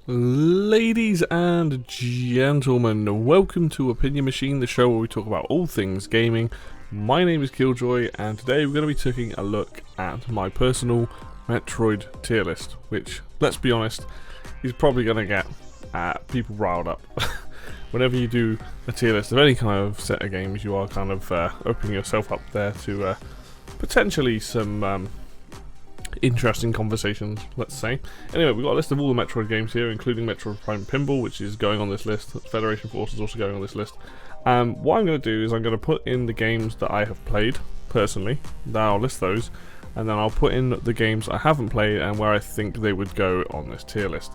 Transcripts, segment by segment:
Ladies and gentlemen, welcome to Opinion Machine, the show where we talk about all things gaming. My name is Killjoy, and today we're going to be taking a look at my personal Metroid tier list, which, let's be honest, is probably going to get people riled up. Whenever you do a tier list of any kind of set of games, you are kind of opening yourself up there to potentially some interesting conversations, let's say. Anyway, we've got a list of all the Metroid games here, including Metroid Prime Pinball, which is going on this list. Federation Force is also going on this list. What I'm going to do is I'm going to put in the games that I have played, personally. Then I'll list those, and then I'll put in the games I haven't played and where I think they would go on this tier list.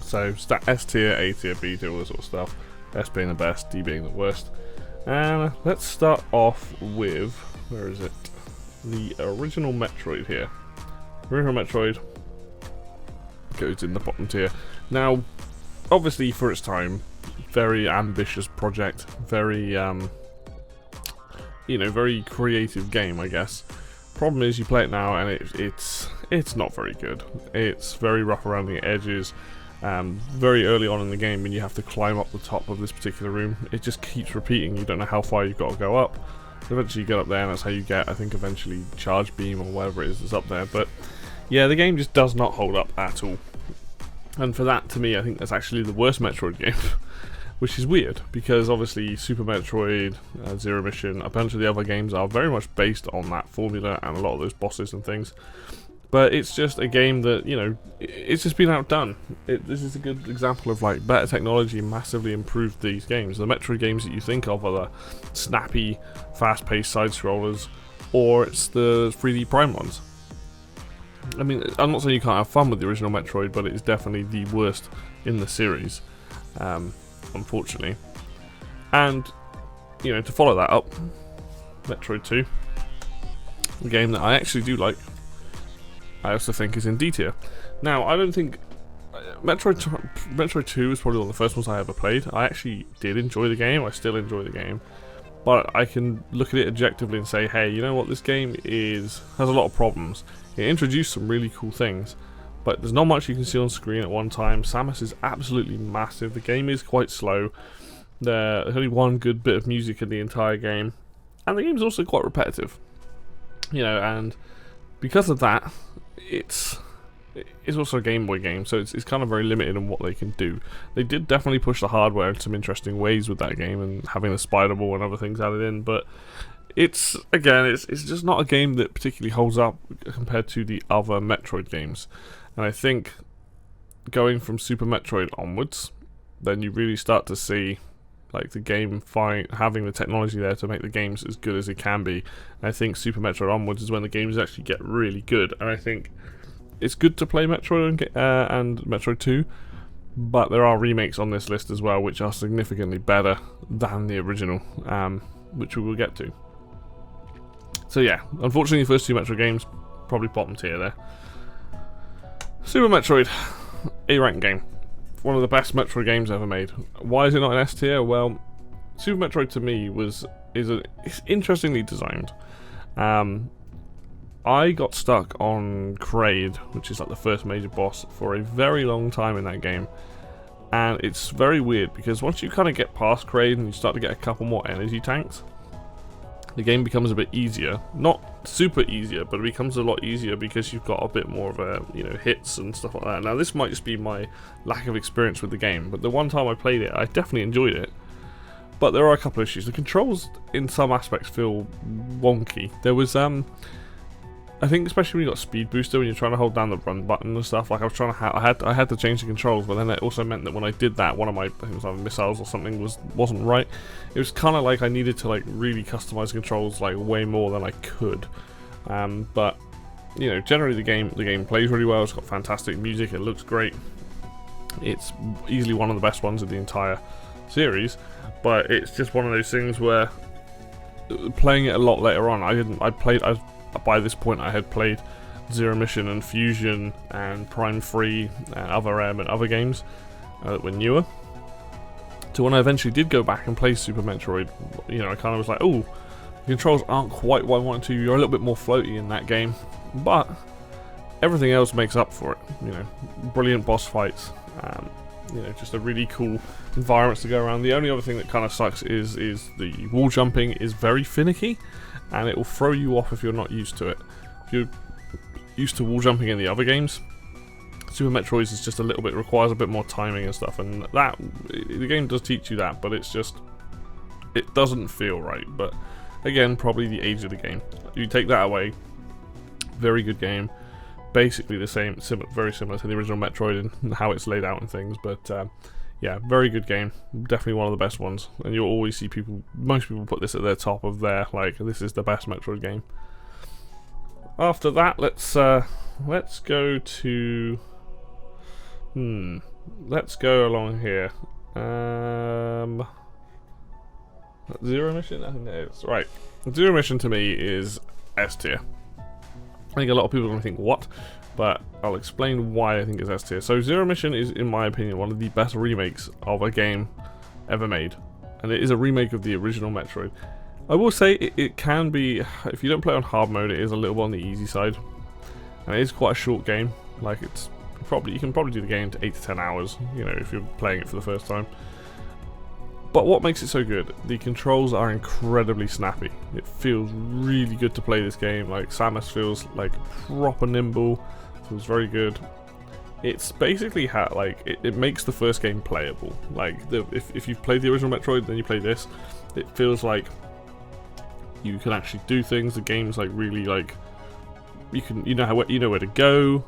So S tier, A tier, B tier, all this sort of stuff. S being the best, D being the worst. And let's start off with, where is it? The original Metroid here. Original Metroid goes in the bottom tier. Now, obviously for its time, very ambitious project, very, very creative game, I guess. Problem is, you play it now and it's not very good. It's very rough around the edges. Very early on in the game, when you have to climb up the top of this particular room, it just keeps repeating. You don't know how far you've got to go up. Eventually you get up there, and that's how you get, I think, eventually Charge Beam or whatever it is that's up there. But yeah, the game just does not hold up at all. And for that, to me, I think that's actually the worst Metroid game. Which is weird, because obviously Super Metroid, Zero Mission, a bunch of the other games are very much based on that formula and a lot of those bosses and things. But it's just a game that, it's just been outdone. This is a good example of, like, better technology massively improved these games. The Metroid games that you think of are the snappy, fast-paced side-scrollers, or it's the 3D Prime ones. I mean, I'm not saying you can't have fun with the original Metroid, but it is definitely the worst in the series, unfortunately. And, to follow that up, Metroid 2, a game that I actually do like, I also think is in D tier. Now, I don't think Metroid 2 is probably one of the first ones I ever played. I actually did enjoy the game. I still enjoy the game, but I can look at it objectively and say, hey, you know what? This game has a lot of problems. It introduced some really cool things, but there's not much you can see on screen at one time. Samus is absolutely massive. The game is quite slow. There's only one good bit of music in the entire game, and the game's also quite repetitive. And because of that, it's also a Game Boy game, so it's kind of very limited in what they can do. They did definitely push the hardware in some interesting ways with that game, and having the Spider Ball and other things added in, but it's just not a game that particularly holds up compared to the other Metroid games. And I think going from Super Metroid onwards, then you really start to see, like, the game having the technology there to make the games as good as it can be. And I think Super Metroid onwards is when the games actually get really good. And I think it's good to play Metroid and Metroid 2, but there are remakes on this list as well, which are significantly better than the original, which we will get to. So yeah, unfortunately the first two Metroid games, probably bottom tier there. Super Metroid, A rank game. One of the best Metroid games ever made. Why is it not an S tier? Well, Super Metroid to me is interestingly designed. I got stuck on Kraid, which is like the first major boss, for a very long time in that game. And it's very weird, because once you kind of get past Kraid and you start to get a couple more energy tanks, the game becomes a bit easier. Not super easier, but it becomes a lot easier because you've got a bit more of a, hits and stuff like that. Now, this might just be my lack of experience with the game, but the one time I played it, I definitely enjoyed it. But there are a couple of issues. The controls, in some aspects, feel wonky. There was, I think, especially when you got Speed Booster, when you're trying to hold down the run button and stuff, like I was trying to, I had to change the controls, but then it also meant that when I did that, one of my, I think it was either missiles or something, wasn't right. It was kind of like I needed to, like, really customize the controls, like, way more than I could. But generally the game plays really well. It's got fantastic music. It looks great. It's easily one of the best ones of the entire series. But it's just one of those things where playing it a lot later on, by this point I had played Zero Mission and Fusion and Prime3 and other and other games that were newer. So when I eventually did go back and play Super Metroid, I kind of was like, oh, the controls aren't quite what I wanted to. You're a little bit more floaty in that game, but everything else makes up for it. You know, brilliant boss fights. You know, just a really cool environments to go around. The only other thing that kind of sucks is the wall jumping is very finicky, and it will throw you off if you're not used to it. If you're used to wall jumping in the other games, Super Metroid is just a little bit, requires a bit more timing and stuff, and that the game does teach you that, but it's just, it doesn't feel right. But again, probably the age of the game. You take that away, very good game. Basically the same, very similar to the original Metroid and how it's laid out and things, but yeah, very good game. Definitely one of the best ones, and you'll always see most people put this at their top of their, like, this is the best Metroid game. After that, let's go to, let's go along here. Zero Mission? I think that is right. Zero Mission to me is S tier. I think a lot of people are going to think, what? But I'll explain why I think it's S tier. So Zero Mission is, in my opinion, one of the best remakes of a game ever made. And it is a remake of the original Metroid. I will say it can be, if you don't play on hard mode, it is a little bit on the easy side. And it is quite a short game. Like, it's probably, you can probably do the game to 8 to 10 hours, you know, if you're playing it for the first time. But what makes it so good? The controls are incredibly snappy. It feels really good to play this game. Like, Samus feels like proper nimble, feels very good. It's basically it makes the first game playable. Like, if you've played the original Metroid, then you play this, it feels like you can actually do things. The game's like really like, you know where to go.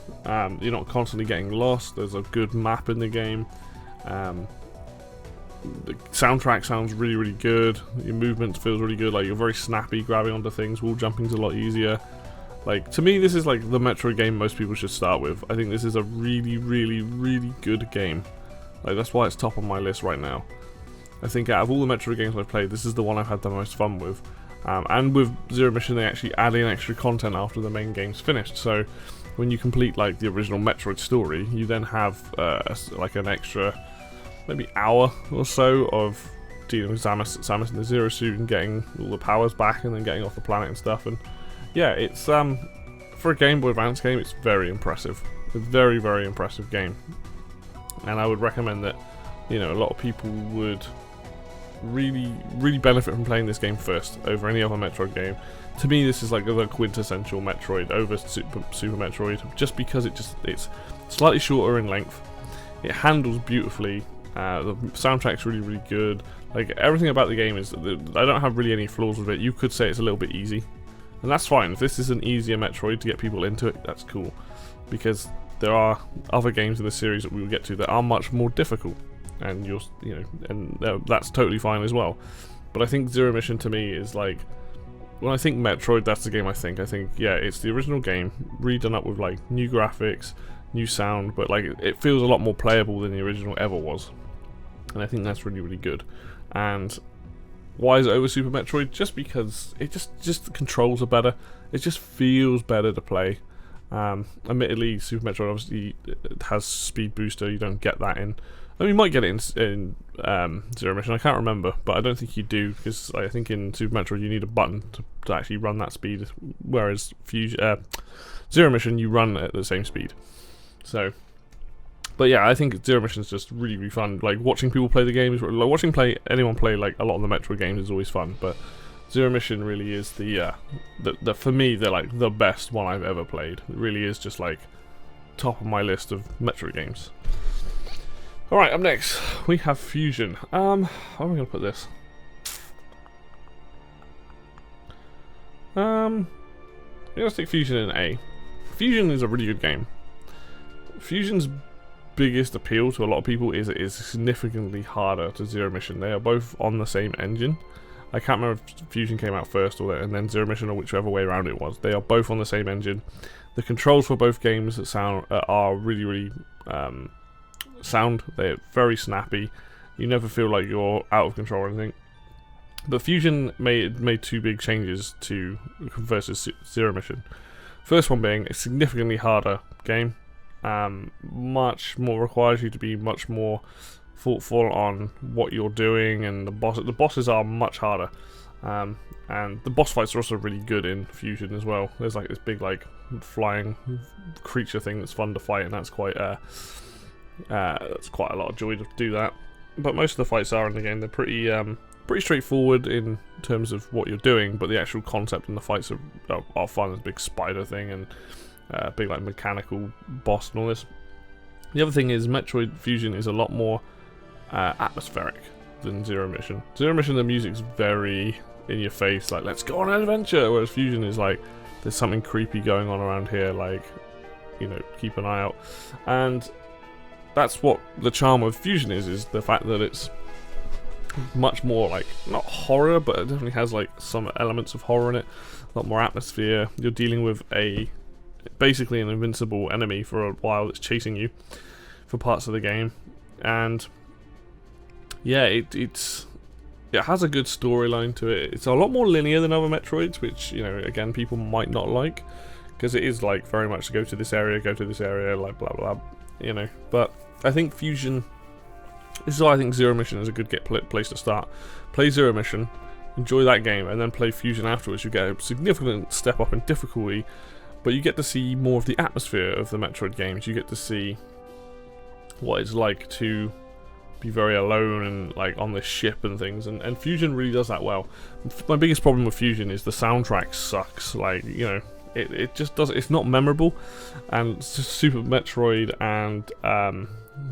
You're not constantly getting lost. There's a good map in the game. The soundtrack sounds really, really good. Your movement feels really good. Like, you're very snappy, grabbing onto things. Wall jumping's a lot easier. Like, to me, this is like the Metroid game most people should start with. I think this is a really, really, really good game. Like, that's why it's top on my list right now. I think out of all the Metroid games I've played, this is the one I've had the most fun with. And with Zero Mission, they actually add in extra content after the main game's finished. So when you complete like the original Metroid story, you then have like an extra maybe hour or so of dealing with Samus in the Zero Suit and getting all the powers back and then getting off the planet and stuff. And yeah, it's for a Game Boy Advance game, it's very impressive. A very, very impressive game. And I would recommend that, you know, a lot of people would really, really benefit from playing this game first over any other Metroid game. To me, this is like the quintessential Metroid over Super Metroid, just because it's slightly shorter in length. It handles beautifully. The soundtrack's really, really good. Like, everything about the game is, I don't have really any flaws with it. You could say it's a little bit easy, and that's fine. If this is an easier Metroid to get people into it, that's cool, because there are other games in the series that we will get to that are much more difficult, and that's totally fine as well. But I think Zero Mission to me is like, when I think Metroid, that's the game I think. Yeah, it's the original game redone up with like new graphics, new sound, but like it feels a lot more playable than the original ever was. And I think that's really, really good. And why is it over Super Metroid? Just because it just the controls are better. It just feels better to play. Admittedly, Super Metroid obviously has speed booster. You don't get that in. I mean, you might get it in Zero Mission. I can't remember, but I don't think you do, because I think in Super Metroid you need a button to actually run that speed, whereas Zero Mission you run at the same speed. So, but yeah, I think Zero Mission is just really, really fun. Like, watching people play the game is like, watching anyone play like a lot of the Metroid games is always fun. But Zero Mission really is the for me, they're like the best one I've ever played. It really is just like top of my list of Metroid games. All right, up next we have Fusion. How am I gonna put this? Let's take Fusion in A. Fusion is a really good game. Fusion's biggest appeal to a lot of people is it is significantly harder to Zero Mission. They are both on the same engine. I can't remember if Fusion came out first and then Zero Mission, or whichever way around it was. They are both on the same engine. The controls for both games are really, really sound. They're very snappy. You never feel like you're out of control or anything. But Fusion made two big changes versus Zero Mission. First one being a significantly harder game. Much more requires you to be much more thoughtful on what you're doing, and the bosses are much harder. And the boss fights are also really good in Fusion as well. There's like this big like flying creature thing that's fun to fight, and that's quite a lot of joy to do that. But most of the fights are in the game, they're pretty straightforward in terms of what you're doing, but the actual concept and the fights are fun. There's a big spider thing and a big like mechanical boss and all this. The other thing is Metroid Fusion is a lot more atmospheric than Zero Mission. Zero Mission, the music's very in your face, like let's go on an adventure, whereas Fusion is like there's something creepy going on around here, like, you know, keep an eye out. And that's what the charm of Fusion is the fact that it's much more like, not horror, but it definitely has like some elements of horror in it, a lot more atmosphere. You're dealing with basically an invincible enemy for a while that's chasing you for parts of the game, and yeah, it has a good storyline to it. It's a lot more linear than other Metroids, which, you know, again, people might not like, because it is like very much go to this area, like blah blah, you know. But I think Fusion, this is why I think Zero Mission is a good place to start. Play Zero Mission, enjoy that game, and then play Fusion afterwards. You get a significant step up in difficulty, but you get to see more of the atmosphere of the Metroid games. You get to see what it's like to be very alone and like on this ship and things, and Fusion really does that well. My biggest problem with Fusion is the soundtrack sucks. Like, you know, it just does, it's not memorable, and Super Metroid and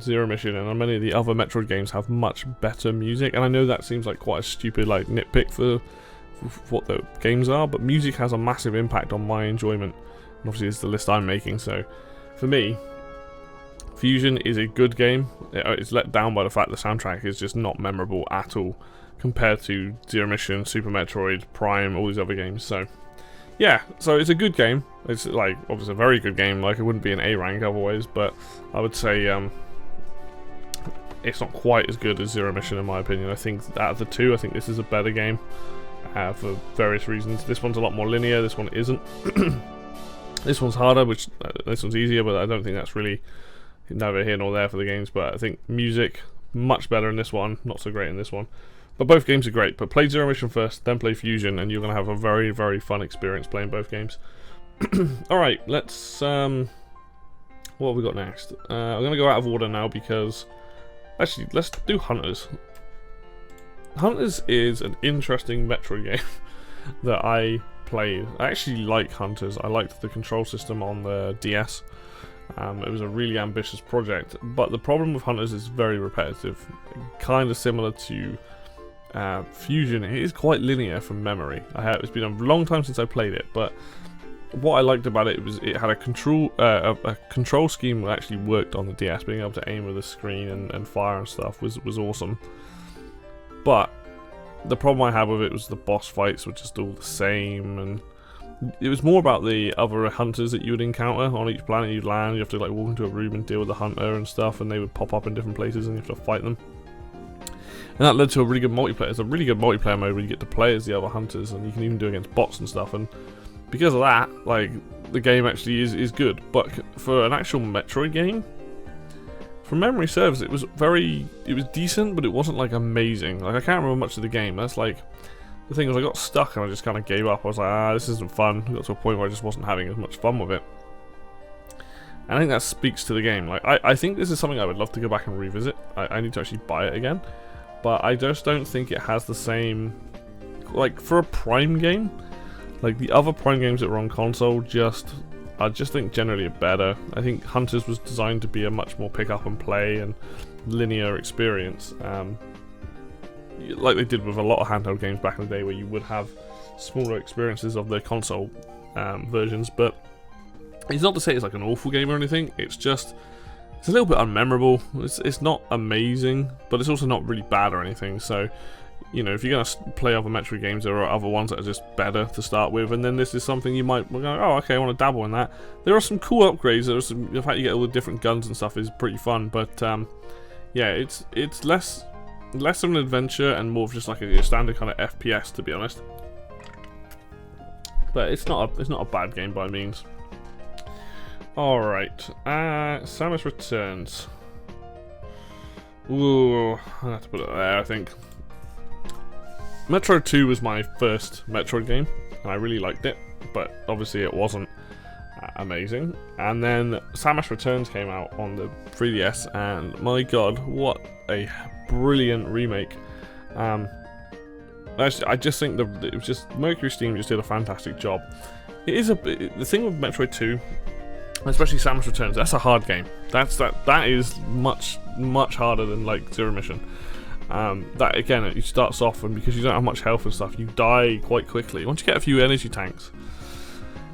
Zero Mission and many of the other Metroid games have much better music, and I know that seems like quite a stupid like nitpick for what the games are, but music has a massive impact on my enjoyment, and obviously it's the list I'm making. So for me, Fusion is a good game. It's let down by the fact the soundtrack is just not memorable at all compared to Zero Mission, Super Metroid, Prime, all these other games. So yeah, so it's a good game. It's like obviously a very good game. Like, it wouldn't be an A rank otherwise, but I would say it's not quite as good as Zero Mission in my opinion. I think out of the two, I think this is a better game for various reasons. This one's a lot more linear. This one isn't. This one's harder, which this one's easier, but I don't think that's really neither here nor there for the games. But I think music much better in this one, not so great in this one. But both games are great. But play Zero Mission first, then play Fusion, and you're going to have a very, very fun experience playing both games. Alright, let's what have we got next? I'm going to go out of order now because actually, let's do Hunters. Hunters is an interesting Metroid game that I played. I actually like Hunters. I liked the control system on the DS. It was a really ambitious project, but the problem with Hunters is very repetitive, kind of similar to Fusion. It is quite linear from memory. It's been a long time since I played it, but what I liked about it was it had a control scheme that actually worked on the DS. Being able to aim with the screen and fire and stuff was awesome. But the problem I had with it was the boss fights were just all the same, and it was more about the other hunters that you would encounter on each planet you'd land. You have to like walk into a room and deal with the hunter and stuff, and they would pop up in different places and you have to fight them. And that led to a really good multiplayer. It's a really good multiplayer mode where you get to play as the other hunters, and you can even do it against bots and stuff. And because of that, like, the game actually is good. But for an actual Metroid game, from memory serves, it was decent, but it wasn't like amazing. Like, I can't remember much of the game. That's like the thing was, I got stuck and I just kind of gave up. I was like, this isn't fun. I got to a point where I just wasn't having as much fun with it. And I think that speaks to the game. Like, I think this is something I would love to go back and revisit. I need to actually buy it again. But I just don't think it has the same, like, for a Prime game, like the other Prime games that were on console I just think generally are better. I think Hunters was designed to be a much more pick up and play and linear experience. Like they did with a lot of handheld games back in the day, where you would have smaller experiences of the console versions. But it's not to say it's like an awful game or anything. It's just, it's a little bit unmemorable. It's not amazing, but it's also not really bad or anything. So, you know, if you're going to play other Metroid games, there are other ones that are just better to start with, and then this is something you might go, oh, okay, I want to dabble in that. There are some cool upgrades. The fact you get all the different guns and stuff is pretty fun, but yeah, it's less of an adventure and more of just like a standard kind of FPS, to be honest. But it's not a bad game by means. All right, Samus Returns. Ooh, I have to put it there, I think. Metroid 2 was my first Metroid game, and I really liked it, but obviously it wasn't amazing. And then Samus Returns came out on the 3DS, and my god, what a brilliant remake. I just think that it was just Mercury Steam just did a fantastic job. It is the thing with Metroid 2, especially Samus Returns. That's a hard game. That is much harder than like Zero Mission. That again, it starts off, and because you don't have much health and stuff, you die quite quickly. Once you get a few energy tanks,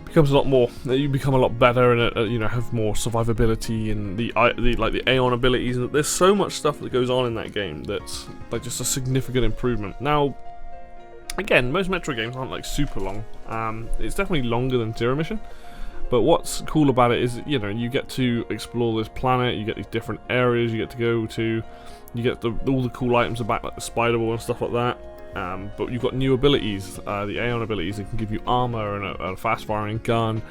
it becomes a lot more. You become a lot better, and you know, have more survivability and the Aeon abilities. And there's so much stuff that goes on in that game that's like just a significant improvement. Now, again, most Metroid games aren't like super long. It's definitely longer than Zero Mission. But what's cool about it is, you know, you get to explore this planet, you get these different areas you get to go to, you get all the cool items about like the spider ball and stuff like that. But you've got new abilities, the Aeon abilities that can give you armor and a fast firing gun,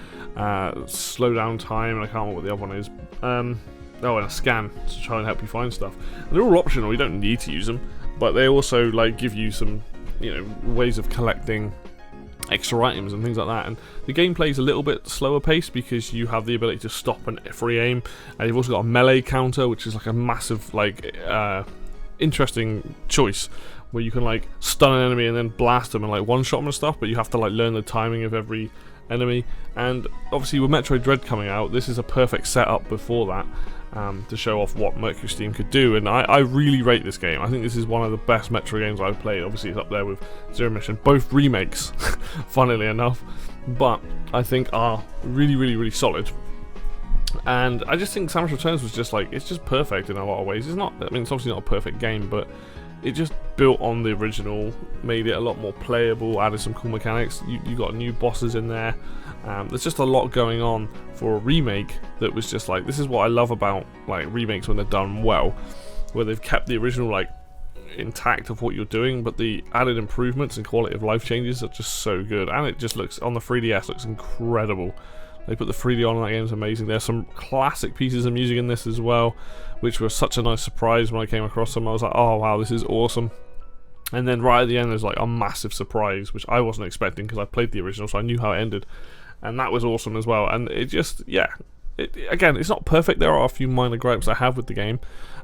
slow down time, and I can't remember what the other one is. Oh, and a scan to try and help you find stuff. And they're all optional, you don't need to use them, but they also like give you some, you know, ways of collecting extra items and things like that. And the gameplay is a little bit slower paced because you have the ability to stop and free aim, and you've also got a melee counter, which is like a massive like interesting choice where you can like stun an enemy and then blast them and like one shot them and stuff, but you have to like learn the timing of every enemy. And obviously with Metroid Dread coming out, this is a perfect setup before that, to show off what Mercury Steam could do. And I really rate this game. I think this is one of the best Metroid games I've played. Obviously it's up there with Zero Mission, both remakes funnily enough, but I think are really solid. And I just think Samus Returns was just like, it's just perfect in a lot of ways. It's not, I mean, it's obviously not a perfect game, but it just built on the original, made it a lot more playable, added some cool mechanics. You got new bosses in there. There's just a lot going on for a remake that was just like, this is what I love about like remakes when they're done well, where they've kept the original like intact of what you're doing, but the added improvements and quality of life changes are just so good. And it just looks, on the 3DS, looks incredible. They put the 3D on that game, is amazing. There's some classic pieces of music in this as well, which was such a nice surprise when I came across them. I was like, oh wow, this is awesome. And then right at the end there's like a massive surprise, which I wasn't expecting because I played the original, so I knew how it ended. And that was awesome as well. And it just, yeah, again, it's not perfect. There are a few minor gripes I have with the game.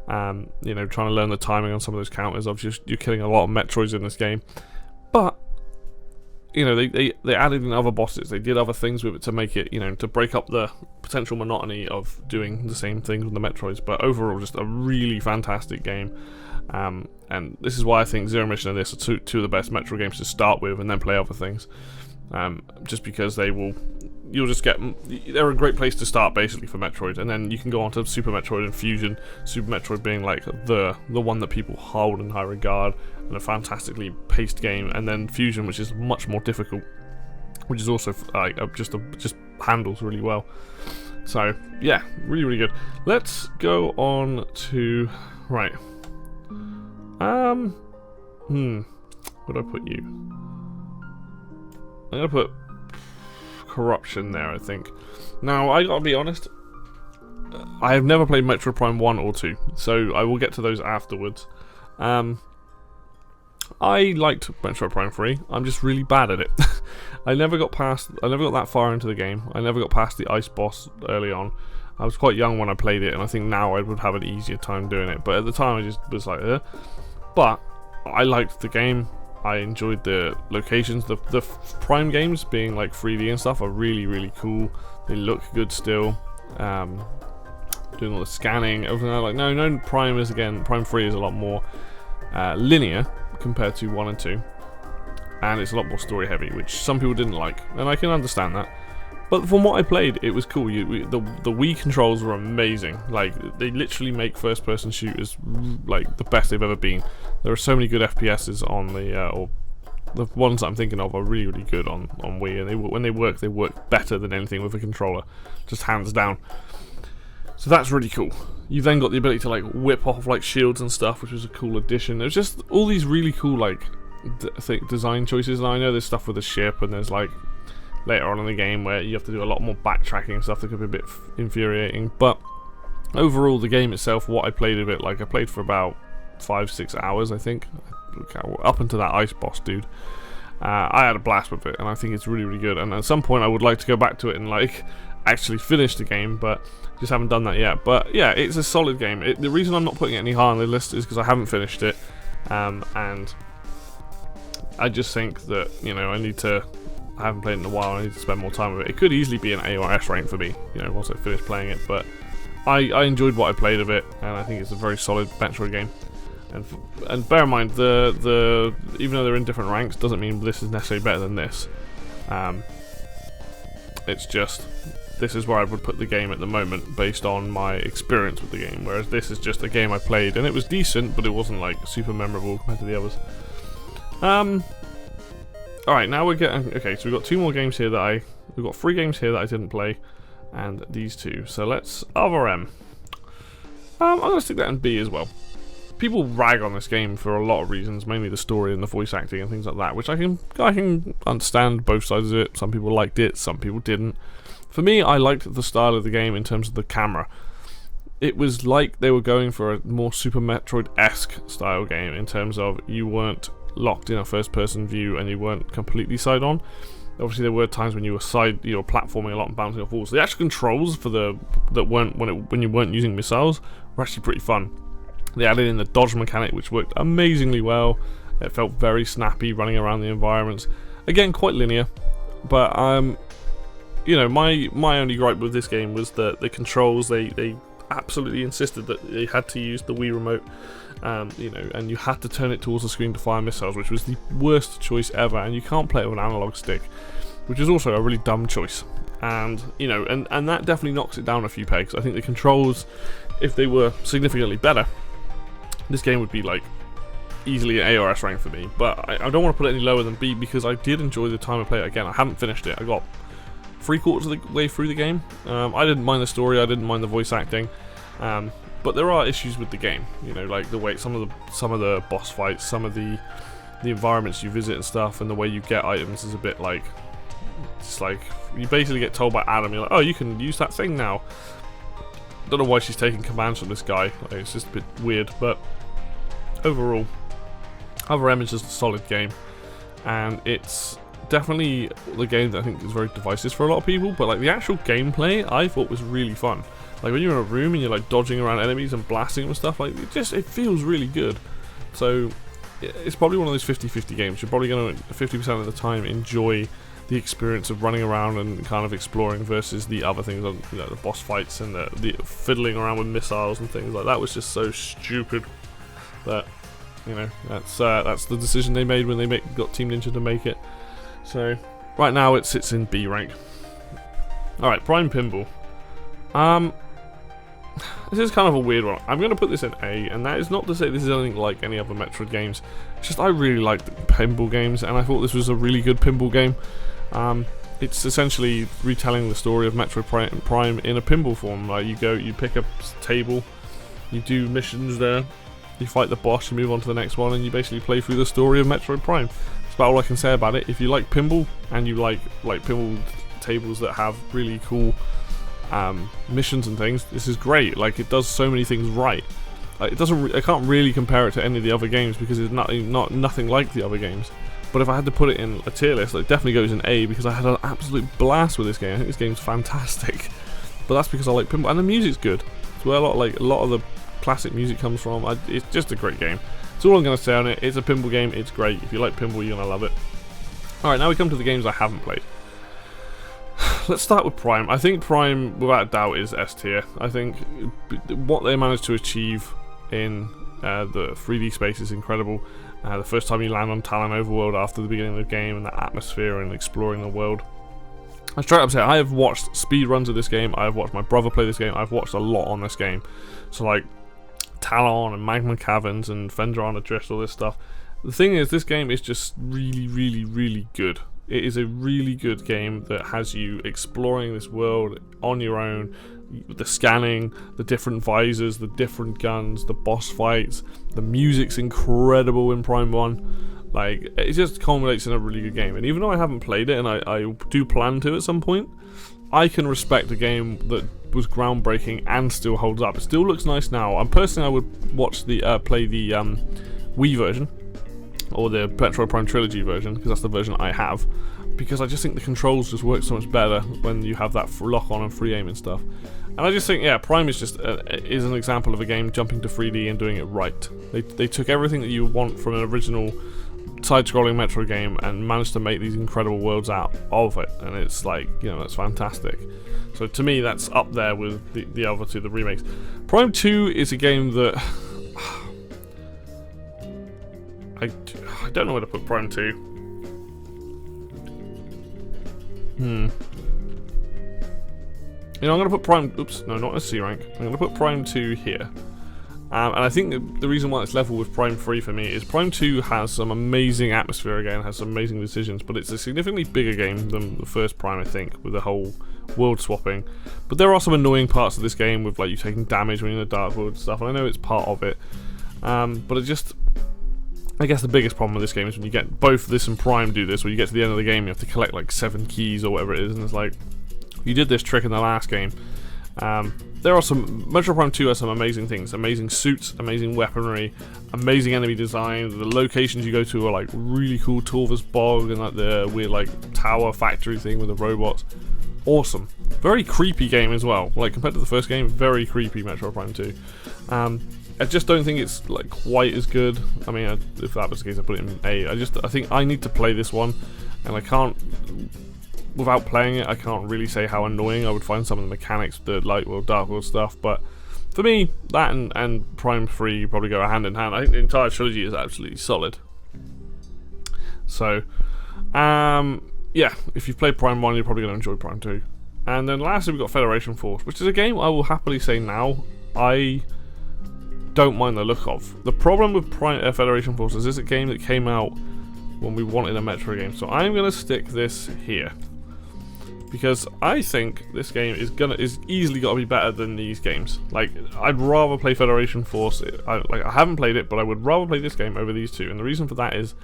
You know, trying to learn the timing on some of those counters. Obviously, you're killing a lot of Metroids in this game. But you know, they added in other bosses. They did other things with it to make it, you know, to break up the potential monotony of doing the same things with the Metroids. But overall, just a really fantastic game. And this is why I think Zero Mission and this are two of the best Metroid games to start with, and then play other things. Just because you'll just get, they're a great place to start basically for Metroid, and then you can go on to Super Metroid and Fusion. Super Metroid being like the one that people hold in high regard, and a fantastically paced game, and then Fusion, which is much more difficult, which is also like just handles really well. So yeah, really good. Let's go on to right. Where would I put you? I'm gonna put corruption there, I think. Now, I gotta be honest, I have never played Metroid Prime 1 or 2, so I will get to those afterwards. I liked Metroid Prime 3, I'm just really bad at it. I never got that far into the game. I never got past the ice boss early on. I was quite young when I played it, and I think now I would have an easier time doing it, but at the time I just was like, But I liked the game. I enjoyed the locations. The Prime games being like 3D and stuff are really cool. They look good still. Doing all the scanning, everything like no Prime is, again, Prime 3 is a lot more linear compared to 1 and 2, and it's a lot more story heavy, which some people didn't like, and I can understand that. But from what I played, it was cool. The Wii controls were amazing. Like, they literally make first-person shooters like the best they've ever been. There are so many good FPSs on the, or the ones that I'm thinking of are really good on Wii, and when they work better than anything with a controller, just hands down. So that's really cool. You then got the ability to like whip off like shields and stuff, which was a cool addition. There's just all these really cool like design choices, and I know there's stuff with the ship, and there's like later on in the game where you have to do a lot more backtracking and stuff that could be a bit infuriating. But overall, the game itself, what I played of it, like I played for about 5-6 hours, I think, up into that ice boss dude. I had a blast with it, and I think it's really, really good. And at some point, I would like to go back to it and like actually finish the game, but just haven't done that yet. But yeah, it's a solid game. The reason I'm not putting it any higher on the list is because I haven't finished it, and I just think that, you know, I haven't played it in a while. I need to spend more time with it. It could easily be an A or S rank for me, you know, once I finish playing it. But I enjoyed what I played of it, and I think it's a very solid Metroid game. And bear in mind, even though they're in different ranks, doesn't mean this is necessarily better than this. It's just, this is where I would put the game at the moment based on my experience with the game. Whereas this is just a game I played, and it was decent, but it wasn't like super memorable compared to the others. Alright, now we're getting, okay, so we've got 2 more games here we've got 3 games here that I didn't play, and these 2. So let's, other M. I'm going to stick that in B as well. People rag on this game for a lot of reasons, mainly the story and the voice acting and things like that, which I can understand both sides of it. Some people liked it, some people didn't. For me, I liked the style of the game in terms of the camera. It was like they were going for a more Super Metroid-esque style game in terms of you weren't locked in a first-person view and you weren't completely side-on. Obviously, there were times when you were platforming a lot and bouncing off walls. The actual controls for when you weren't using missiles were actually pretty fun. They added in the dodge mechanic, which worked amazingly well. It felt very snappy running around the environments. Again, quite linear, but you know, my only gripe with this game was that the controls, they absolutely insisted that they had to use the Wii remote, you know, and you had to turn it towards the screen to fire missiles, which was the worst choice ever, and you can't play it with an analog stick, which is also a really dumb choice. And you know, and that definitely knocks it down a few pegs. I think the controls, if they were significantly better, this game would be like easily an A or S rank for me. But I don't want to put it any lower than B because I did enjoy the time I played it. Again, I haven't finished it. I got 3/4 of the way through the game. I didn't mind the story. I didn't mind the voice acting. But there are issues with the game. You know, like the way some of the boss fights, some of the environments you visit and stuff, and the way you get items is a bit like, it's like you basically get told by Adam, you're like, oh, you can use that thing now. Don't know why she's taking commands from this guy. Like, it's just a bit weird, but overall, Other M is just a solid game, and it's definitely the game that I think is very divisive for a lot of people. But like the actual gameplay, I thought was really fun. Like when you're in a room and you're like dodging around enemies and blasting them and stuff, like it feels really good. So it's probably one of those 50-50 games. You're probably going to 50% of the time enjoy the experience of running around and kind of exploring versus the other things, you know, the boss fights and the fiddling around with missiles and things like that was just so stupid that, you know, that's the decision they made when they got Team Ninja to make it. So right now it sits in B rank. Alright, Prime Pinball. This is kind of a weird one. I'm going to put this in A, and that is not to say this is anything like any other Metroid games. It's just I really like the pinball games, and I thought this was a really good pinball game. It's essentially retelling the story of Metroid Prime in a pinball form. Like you pick a table, you do missions there, you fight the boss, you move on to the next one, and you basically play through the story of Metroid Prime. That's about all I can say about it. If you like pinball and you like pinball tables that have really cool missions and things, this is great. Like it does so many things right. Like, I can't really compare it to any of the other games because it's nothing like the other games. But if I had to put it in a tier list, it definitely goes in A because I had an absolute blast with this game. I think this game's fantastic. But that's because I like pinball, and the music's good. It's where a lot of the classic music comes from. It's just a great game. That's all I'm going to say on it. It's a pinball game. It's great. If you like pinball, you're going to love it. Alright, now we come to the games I haven't played. Let's start with Prime. I think Prime, without a doubt, is S tier. I think what they managed to achieve in the 3D space is incredible. The first time you land on Talon Overworld after the beginning of the game and that atmosphere and exploring the world. I straight up say, I have watched speedruns of this game, I have watched my brother play this game, I've watched a lot on this game. So like Talon and Magma Caverns and Fender on Adrift, all this stuff. The thing is, this game is just really, really, really good. It is a really good game that has you exploring this world on your own. The scanning, the different visors, the different guns, the boss fights, the music's incredible in Prime 1. Like, it just culminates in a really good game. And even though I haven't played it, and I do plan to at some point, I can respect a game that was groundbreaking and still holds up. It still looks nice now. And personally, I would watch the play the Wii version or the Metroid Prime Trilogy version, because that's the version I have, because I just think the controls just work so much better when you have that lock-on and free aim and stuff. And I just think, yeah, Prime is just is an example of a game jumping to 3D and doing it right. They took everything that you want from an original side-scrolling Metroid game and managed to make these incredible worlds out of it, and it's like, you know, that's fantastic. So to me, that's up there with the other two, the remakes. Prime 2 is a game that I don't know where to put Prime 2. You know, I'm going to put Prime... Oops, no, not a C rank. I'm going to put Prime 2 here. And I think the reason why it's level with Prime 3 for me is Prime 2 has some amazing atmosphere again, has some amazing decisions, but it's a significantly bigger game than the first Prime, I think, with the whole world swapping. But there are some annoying parts of this game with, like, you taking damage when you're in the Dark World and stuff, and I know it's part of it. But it just... I guess the biggest problem with this game is when you get both this and Prime do this, where you get to the end of the game, you have to collect like 7 keys or whatever it is, and it's like, you did this trick in the last game. There are some... Metroid Prime 2 has some amazing things. Amazing suits, amazing weaponry, amazing enemy design. The locations you go to are like really cool. Torva's Bog and like the weird like tower factory thing with the robots. Awesome. Very creepy game as well. Like compared to the first game, very creepy Metroid Prime 2. I just don't think it's like quite as good. I mean, if that was the case, I'd put it in A. I think I need to play this one, and I can't... Without playing it, I can't really say how annoying I would find some of the mechanics, the Light World, Dark World stuff, but for me, that and Prime 3 probably go hand in hand. I think the entire trilogy is absolutely solid. So, yeah, if you've played Prime 1, you're probably going to enjoy Prime 2. And then lastly, we've got Federation Force, which is a game I will happily say now, I don't mind the look of. The problem with Federation Force is it's a game that came out when we wanted a Metroid game, so I'm going to stick this here. Because I think this game is easily got to be better than these games. Like, I'd rather play Federation Force. I haven't played it, but I would rather play this game over these two. And the reason for that is,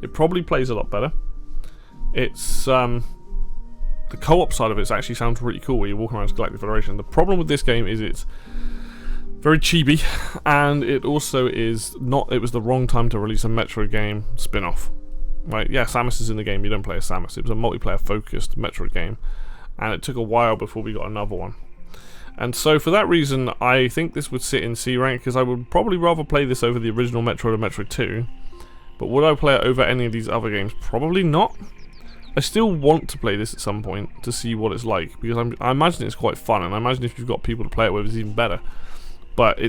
it probably plays a lot better. It's the co-op side of it actually sounds really cool, where you're walking around as Galactic Federation. The problem with this game is it's very chibi, and it also is not. It was the wrong time to release a Metroid game spin-off. Right, yeah, Samus is in the game, you don't play as Samus. It was a multiplayer focused Metroid game, and it took a while before we got another one. And so for that reason, I think this would sit in C rank, because I would probably rather play this over the original Metroid or Metroid 2. But would I play it over any of these other games? Probably not. I still want to play this at some point to see what it's like, because I imagine it's quite fun, and I imagine if you've got people to play it with, it's even better. But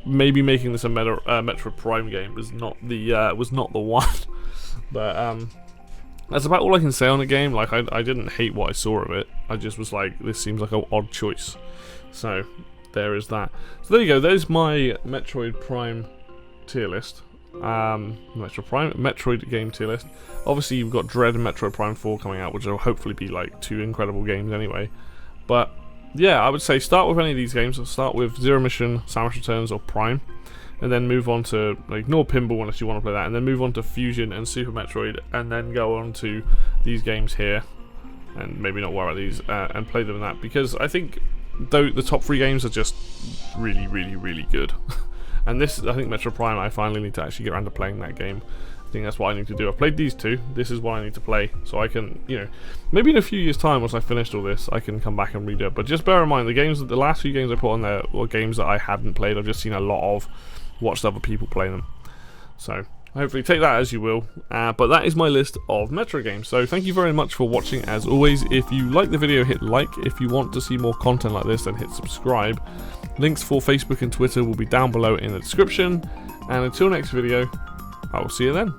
maybe making this a Metroid Prime game was not the one. But that's about all I can say on the game. Like, I didn't hate what I saw of it. I just was like, this seems like an odd choice. So there is that. So there you go. There's my Metroid Prime tier list. Metroid game tier list. Obviously, you've got Dread and Metroid Prime 4 coming out, which will hopefully be like 2 incredible games anyway. But yeah, I would say start with any of these games. Start with Zero Mission, Samus Returns, or Prime. And then move on to, like, ignore Pinball unless you want to play that, and then move on to Fusion and Super Metroid, and then go on to these games here, and maybe not worry about these, and play them in that, because I think though the top 3 games are just really, really, really good. And this, I think Metroid Prime, I finally need to actually get around to playing that game. I think that's what I need to do. I've played these 2, this is what I need to play, so I can, you know, maybe in a few years' time, once I finished all this, I can come back and redo it. But just bear in mind, the last few games I put on there were games that I hadn't played, I've just seen a lot of, watched other people play them. So hopefully take that as you will, but that is my list of Metroid games. So thank you very much for watching. As always, if you like the video, hit like. If you want to see more content like this, then hit subscribe. Links for Facebook and Twitter will be down below in the description, and until next video, I will see you then.